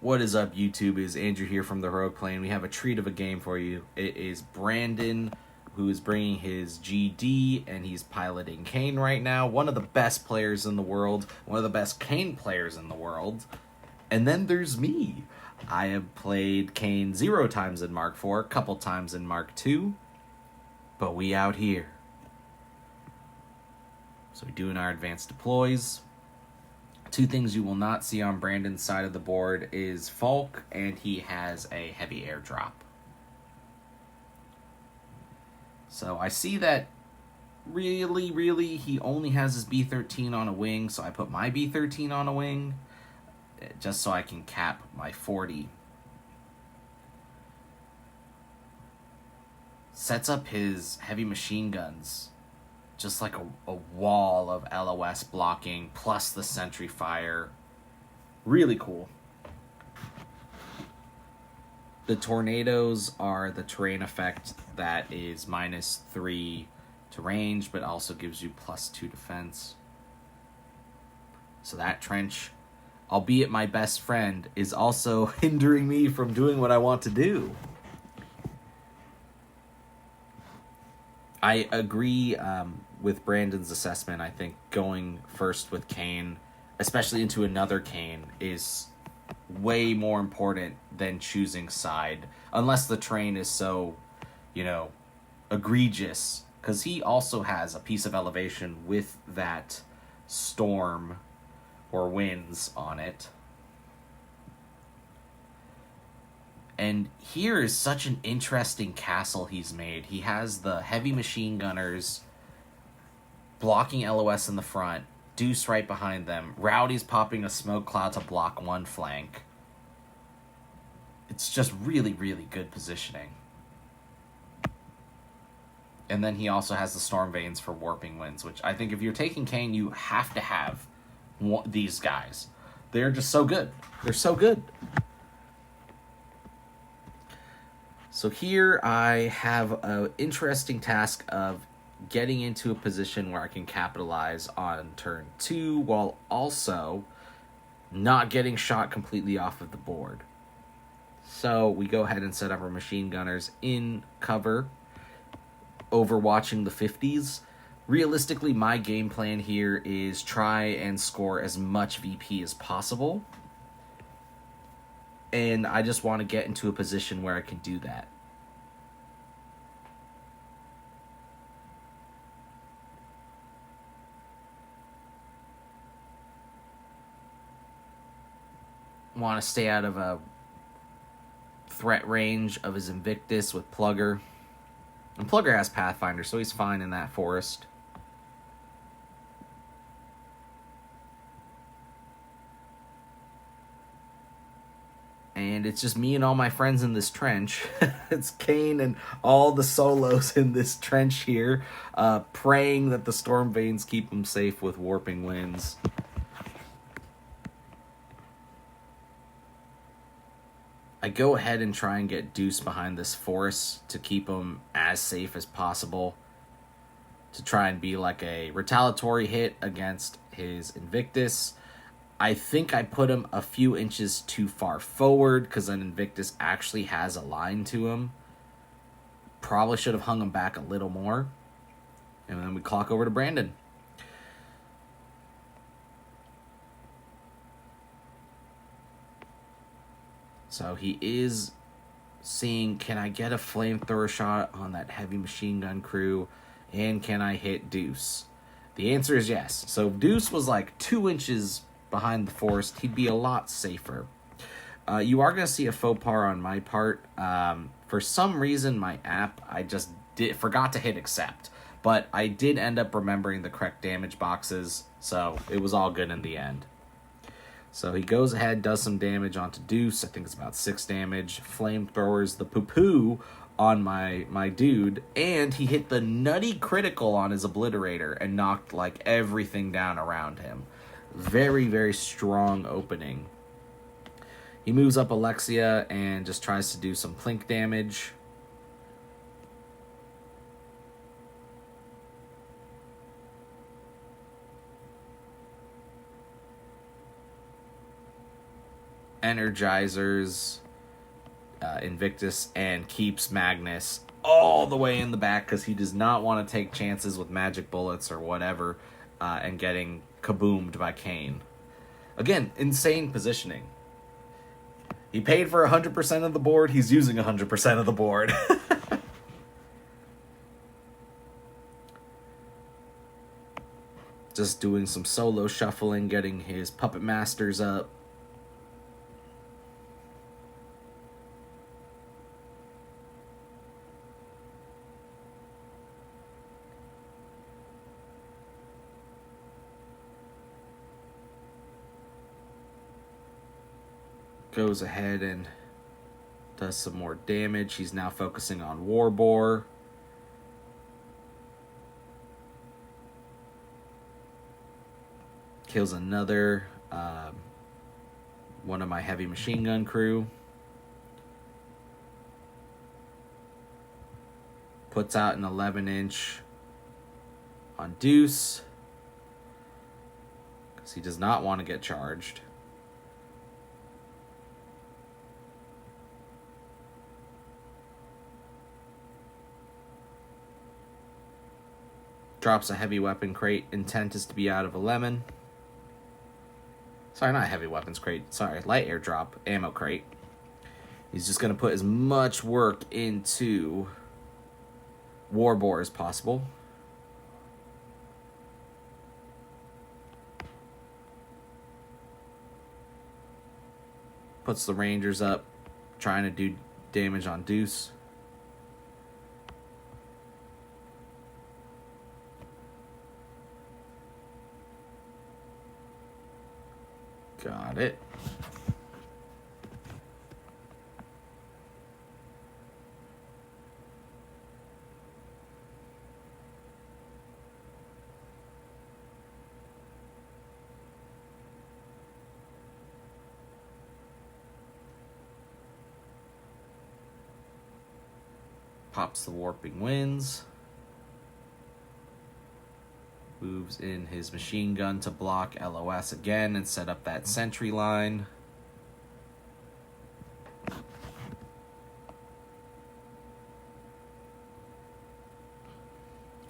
What is up, YouTube? Is Andrew here from the Rogue Plane. We have a treat of a game for you. It is Brandon, who is bringing his GD, and he's piloting Caine right now. One of the best players in the world. One of the best Caine players in the world. And then there's me. I have played Caine 0 times in Mark 4, a couple times in Mark 2. But we out here. So we're doing our advanced deploys. Two things you will not see on Brandon's side of the board is Falk, and he has a heavy airdrop. So I see that really he only has his B-13 on a wing, so I put my B-13 on a wing just so I can cap my 40. Sets up his heavy machine guns. Just like a wall of LOS blocking, plus the sentry fire. Really cool. The tornadoes are the terrain effect that is -3 to range, but also gives you +2 defense. So that trench, albeit my best friend, is also hindering me from doing what I want to do. I agree with Brandon's assessment. I think going first with Caine, especially into another Caine, is way more important than choosing side. Unless the terrain is so, egregious. Because he also has a piece of elevation with that storm or winds on it. And here is such an interesting castle he's made. He has the heavy machine gunners blocking LOS in the front, Deuce right behind them, Rowdies popping a smoke cloud to block one flank. It's just really good positioning. And then he also has the storm veins for warping winds, which I think if you're taking Caine, you have to have these guys. They're just so good. They're so good. So here I have an interesting task of getting into a position where I can capitalize on turn 2 while also not getting shot completely off of the board. So we go ahead and set up our machine gunners in cover, overwatching the 50s. Realistically, my game plan here is try and score as much VP as possible. And I just want to get into a position where I can do that. Want to stay out of a threat range of his Invictus with Plugger. And Plugger has Pathfinder, so he's fine in that forest. And it's just me and all my friends in this trench. It's Caine and all the solos in this trench here, praying that the storm veins keep them safe with warping winds. I go ahead and try and get Deuce behind this forest to keep him as safe as possible. To try and be like a retaliatory hit against his Invictus. I think I put him a few inches too far forward because an Invictus actually has a line to him. Probably should have hung him back a little more. And then we clock over to Brandon. So he is seeing, can I get a flamethrower shot on that heavy machine gun crew? And can I hit Deuce? The answer is yes. So if Deuce was like 2 inches behind the forest, he'd be a lot safer. You are going to see a faux pas on my part. For some reason, my app, I just forgot to hit accept. But I did end up remembering the correct damage boxes, so it was all good in the end. So he goes ahead, does some damage onto Deuce. I think it's about 6 damage. Flamethrowers the poo-poo on my dude. And he hit the nutty critical on his obliterator and knocked like everything down around him. Very strong opening. He moves up Alexia and just tries to do some plink damage. energizers Invictus and keeps Magnus all the way in the back because he does not want to take chances with magic bullets or whatever and getting kaboomed by Caine. Again, insane positioning. He paid for 100% of the board. He's using 100% of the board. Just doing some solo shuffling, getting his puppet masters up. Goes ahead and does some more damage. He's now focusing on Boar. Kills another one of my heavy machine gun crew. Puts out an 11-inch on Deuce because he does not want to get charged. Drops a heavy weapon crate. Intent is to be out of a lemon. Sorry, not a heavy weapons crate. Sorry, light airdrop ammo crate. He's just going to put as much work into Boar as possible. Puts the Rangers up, trying to do damage on Deuce. Got it. Pops the warping winds. Moves in his machine gun to block LOS again and set up that sentry line.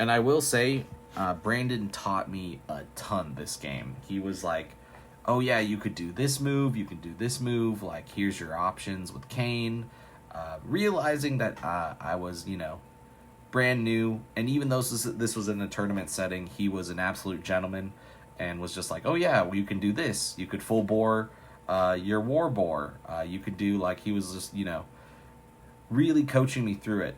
And I will say, Brandon taught me a ton this game. He was like, oh yeah, you could do this move, you can do this move, like here's your options with Caine. Realizing that I was, brand new, and even though this was in a tournament setting, he was an absolute gentleman and was just like, oh yeah, well, you can do this, you could full bore your Boar. You could do, like, he was just really coaching me through it,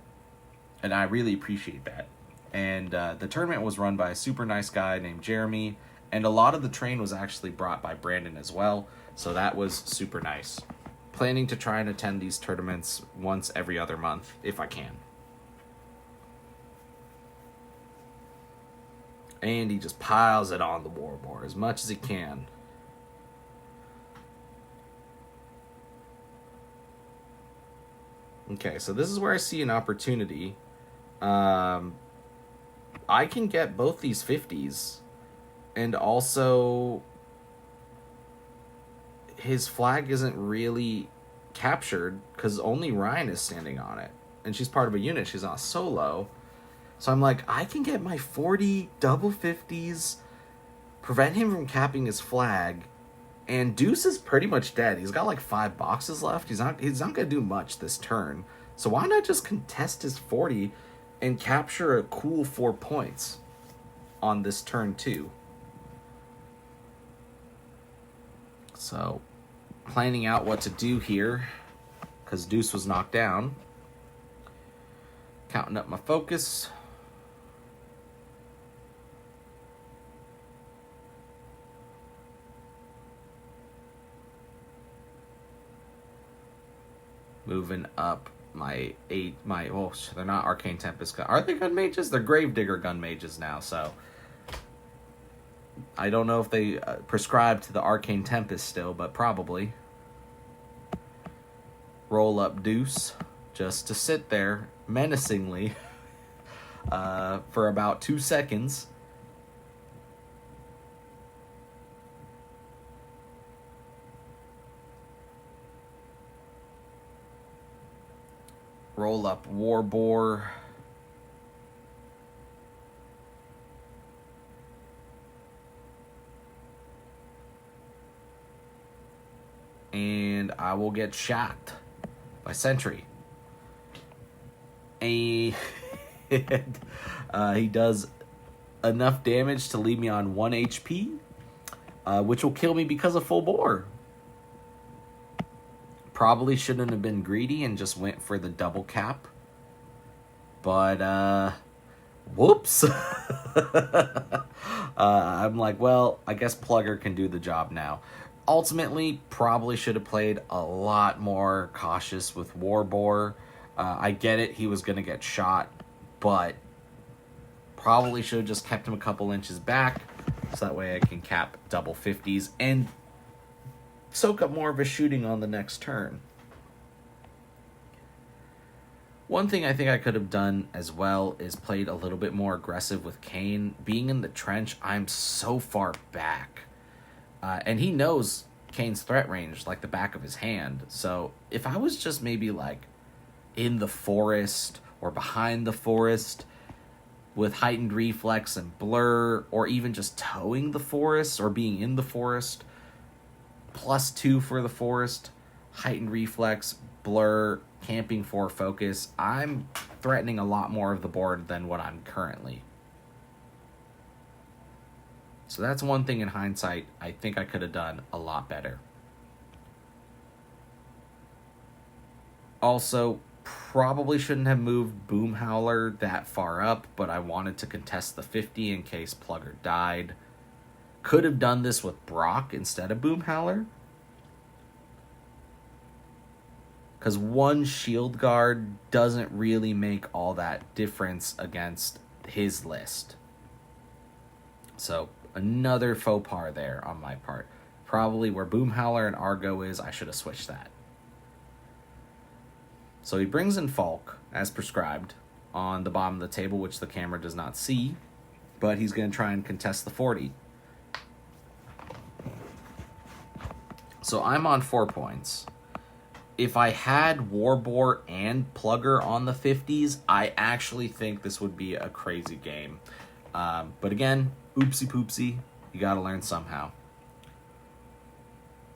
and I really appreciate that. And the tournament was run by a super nice guy named Jeremy, and a lot of the train was actually brought by Brandon as well, so that was super nice. Planning to try and attend these tournaments once every other month if I can. And he just piles it on the Boar as much as he can. Okay, so this is where I see an opportunity. I can get both these 50s. And also, his flag isn't really captured because only Ryan is standing on it. And she's part of a unit. She's not solo. So I'm like, I can get my 40 double 50s, prevent him from capping his flag, and Deuce is pretty much dead. He's got like 5 boxes left. He's not going to do much this turn. So why not just contest his 40 and capture a cool 4 points on this turn too? So planning out what to do here because Deuce was knocked down. Counting up my focus. Moving up my 8, they're not Arcane Tempest. Are they gun mages? They're Gravedigger gun mages now, so I don't know if they prescribe to the Arcane Tempest still, but probably. Roll up Deuce just to sit there menacingly for about 2 seconds. Roll up Boar. And I will get shot by Sentry. And he does enough damage to leave me on 1 HP, which will kill me because of full Boar. Probably shouldn't have been greedy and just went for the double cap. But, whoops. I'm like, well, I guess Plugger can do the job now. Ultimately, probably should have played a lot more cautious with Boar. I get it, he was going to get shot, but probably should have just kept him a couple inches back, so that way I can cap double 50s and soak up more of his shooting on the next turn. One thing I think I could have done as well is played a little bit more aggressive with Caine. Being in the trench, I'm so far back. And he knows Caine's threat range like the back of his hand. So if I was just maybe like in the forest or behind the forest with heightened reflex and blur, or even just towing the forest or being in the forest, +2 for the forest, heightened reflex, blur, camping for focus, I'm threatening a lot more of the board than what I'm currently. So that's one thing in hindsight I think I could have done a lot better. Also, probably shouldn't have moved Boomhowler that far up, but I wanted to contest the 50 in case Plugger died. Could have done this with Brock instead of Boomhowler, because one shield guard doesn't really make all that difference against his list. So another faux pas there on my part. Probably where Boomhowler and Argo is, I should have switched that. So he brings in Falk, as prescribed, on the bottom of the table, which the camera does not see, but he's going to try and contest the 40. So I'm on 4 points. If I had Boar and Plugger on the 50s, I actually think this would be a crazy game. But again, oopsie poopsie, you gotta learn somehow.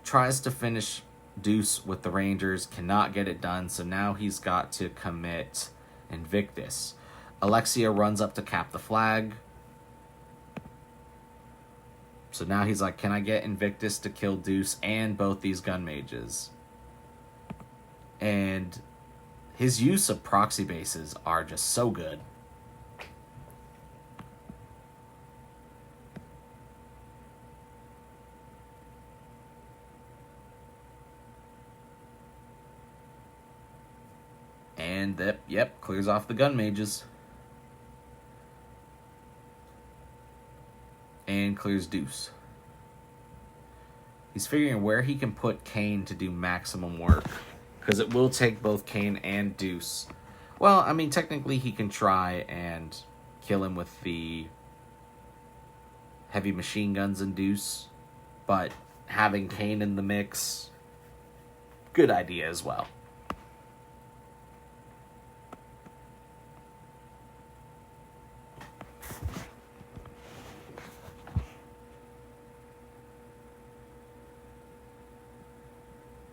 Tries to finish Deuce with the Rangers, cannot get it done, so now he's got to commit Invictus. Alexia runs up to cap the flag. So now he's like, can I get Invictus to kill Deuce and both these gun mages? And his use of proxy bases are just so good. And that, yep, clears off the gun mages. And clears Deuce. He's figuring where he can put Caine to do maximum work, because it will take both Caine and Deuce. Well, I mean, technically he can try and kill him with the heavy machine guns and Deuce, but having Caine in the mix, good idea as well.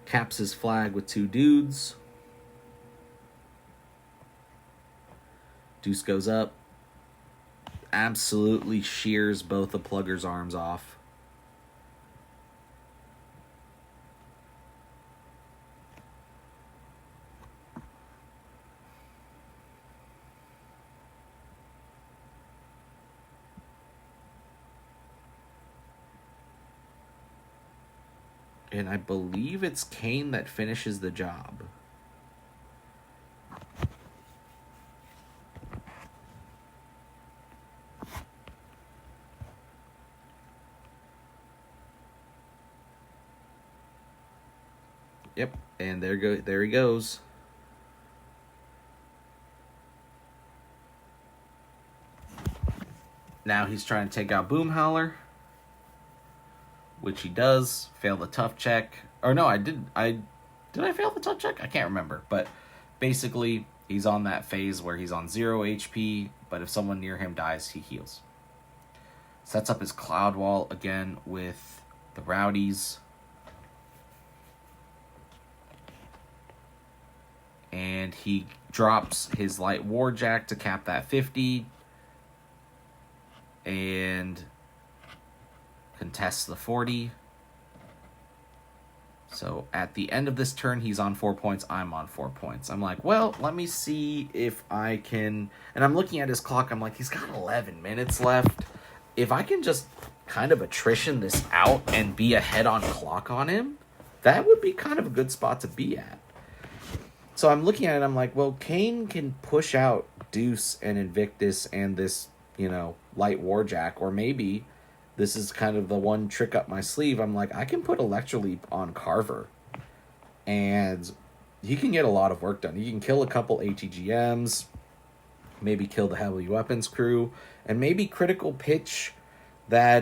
Caps his flag with 2 dudes. Deuce goes up. Absolutely shears both of Plugger's arms off. And I believe it's Caine that finishes the job. Yep, and there he goes. Now he's trying to take out Boomhowler, which he does. Fail the tough check. Or no, did I fail the tough check? I can't remember. But basically, He's on that phase where he's on 0 HP, but if someone near him dies, he heals. Sets up his Cloud Wall again with the Rowdies. And he drops his Light Warjack to cap that 50. And contests the 40. So at the end of this turn, he's on 4 points. I'm on 4 points. I'm like, well, let me see if I can... And I'm looking at his clock. I'm like, he's got 11 minutes left. If I can just kind of attrition this out and be ahead on clock on him, that would be kind of a good spot to be at. So I'm looking at it. I'm like, well, Caine can push out Deuce and Invictus and this, Light Warjack. Or maybe... this is kind of the one trick up my sleeve. I'm like, I can put Electroleap on Carver. And he can get a lot of work done. He can kill a couple ATGMs. Maybe kill the heavy weapons crew. And maybe critical pitch that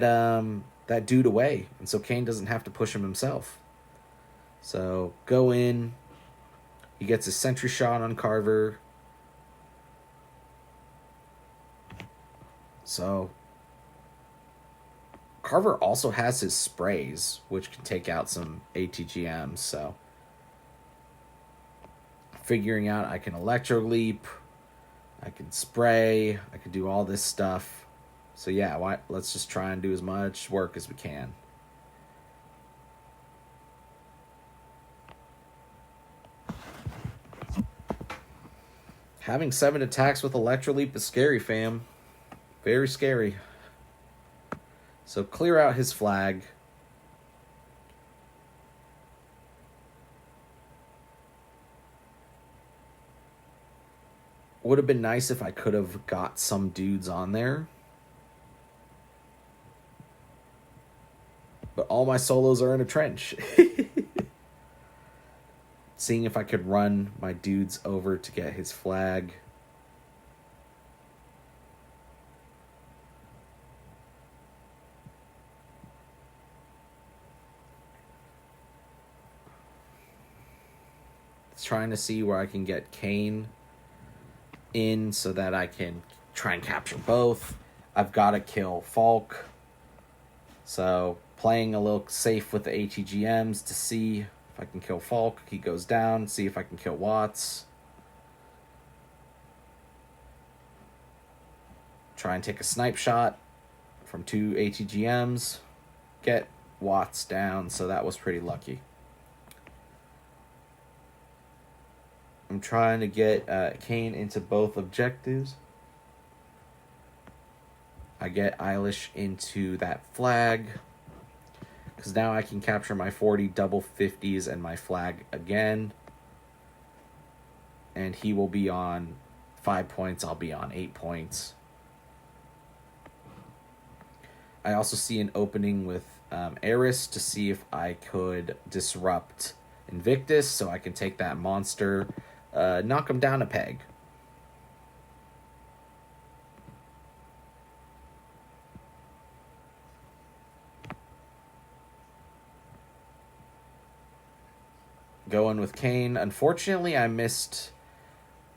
dude away. And so Caine doesn't have to push him himself. So go in. He gets his sentry shot on Carver. So... Carver also has his sprays, which can take out some ATGMs, so... figuring out I can Electro Leap, I can spray, I can do all this stuff. So yeah, let's just try and do as much work as we can. Having 7 attacks with Electro Leap is scary, fam. Very scary. So clear out his flag. Would have been nice if I could have got some dudes on there. But all my solos are in a trench. Seeing if I could run my dudes over to get his flag. Trying to see where I can get Caine in so that I can try and capture both. I've got to kill Falk. So playing a little safe with the ATGMs to see if I can kill Falk. He goes down. See if I can kill Watts. Try and take a snipe shot from 2 ATGMs. Get Watts down. So that was pretty lucky. I'm trying to get Caine into both objectives. I get Eilish into that flag. Because now I can capture my 40 double 50s and my flag again. And he will be on 5 points. I'll be on 8 points. I also see an opening with Eiryss to see if I could disrupt Invictus. So I can take that monster... knock him down a peg. Going with Caine. Unfortunately, I missed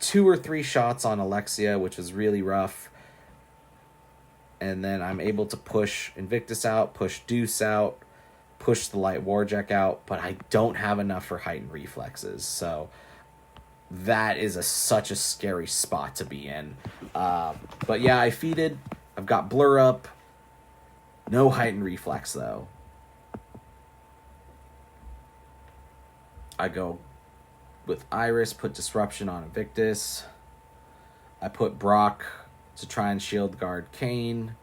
2 or 3 shots on Alexia, which was really rough. And then I'm able to push Invictus out, push Deuce out, push the Light Warjack out, but I don't have enough for heightened reflexes, so... that is such a scary spot to be in. But yeah, I feeded. I've got Blur up. No heightened reflex, though. I go with Eiryss, put Disruption on Invictus. I put Brock to try and shield guard Caine.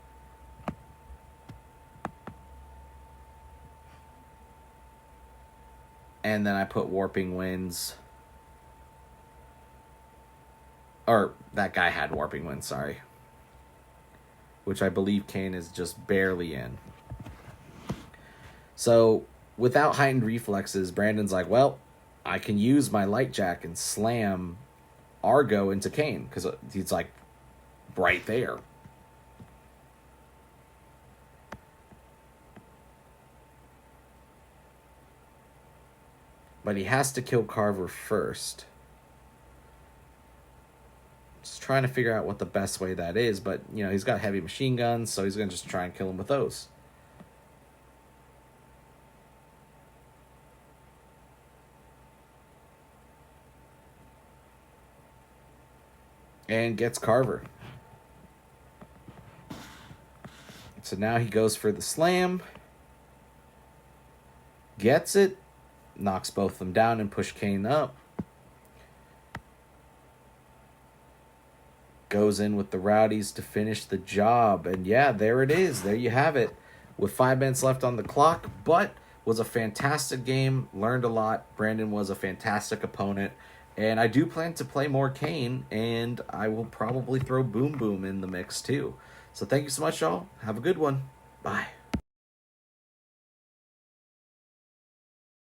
And then I put Warping Winds. Or, that guy had Warping Winds, sorry. Which I believe Caine is just barely in. So, without heightened reflexes, Brandon's like, well, I can use my Light Jack and slam Argo into Caine. Because he's like, right there. But he has to kill Carver first. Just trying to figure out what the best way that is, but, you know, he's got heavy machine guns, so he's going to just try and kill him with those. And gets Carver. So now he goes for the slam. Gets it. Knocks both of them down and push Caine up. Goes in with the Rowdies to finish the job. And yeah, there it is. There you have it. With 5 minutes left on the clock. But was a fantastic game. Learned a lot. Brandon was a fantastic opponent. And I do plan to play more Caine. And I will probably throw Boom Boom in the mix too. So thank you so much, y'all. Have a good one. Bye.